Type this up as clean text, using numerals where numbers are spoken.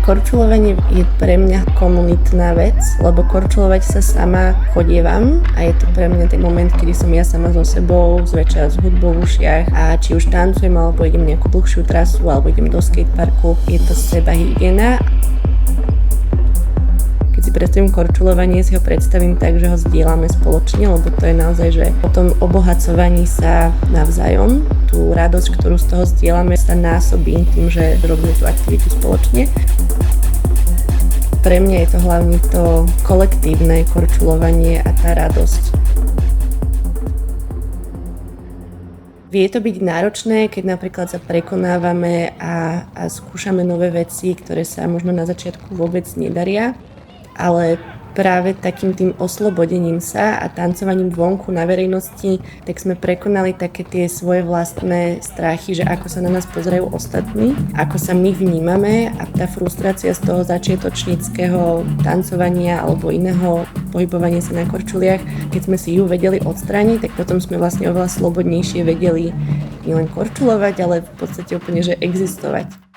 Korčulovanie je pre mňa komunitná vec, lebo korčulovať sa sama chodievam a je to pre mňa ten moment, kedy som ja sama so sebou, zväčša s hudbou v ušiach a či už tancujem, alebo idem nejakú dlhšiu trasu, alebo idem do skateparku, je to seba hygiena. Keď si predstavím korčulovanie, si ho predstavím tak, že ho zdieľame spoločne, lebo to je naozaj, že o tom obohacovaní sa navzájom. Tú radosť, ktorú z toho zdieľame, sa násobí tým, že robíme tú aktivitu spoločne. Pre mňa je to hlavne to kolektívne korčulovanie a tá radosť. Vie to byť náročné, keď napríklad sa prekonávame a skúšame nové veci, ktoré sa možno na začiatku vôbec nedaria, ale práve takým tým oslobodením sa a tancovaním vonku na verejnosti, tak sme prekonali také tie svoje vlastné strachy, že ako sa na nás pozerajú ostatní, ako sa my vnímame a tá frustrácia z toho začiatočníckeho tancovania alebo iného pohybovania sa na korčuliach, keď sme si ju vedeli odstrániť, tak potom sme vlastne oveľa slobodnejšie vedeli nielen korčulovať, ale v podstate úplne, že existovať.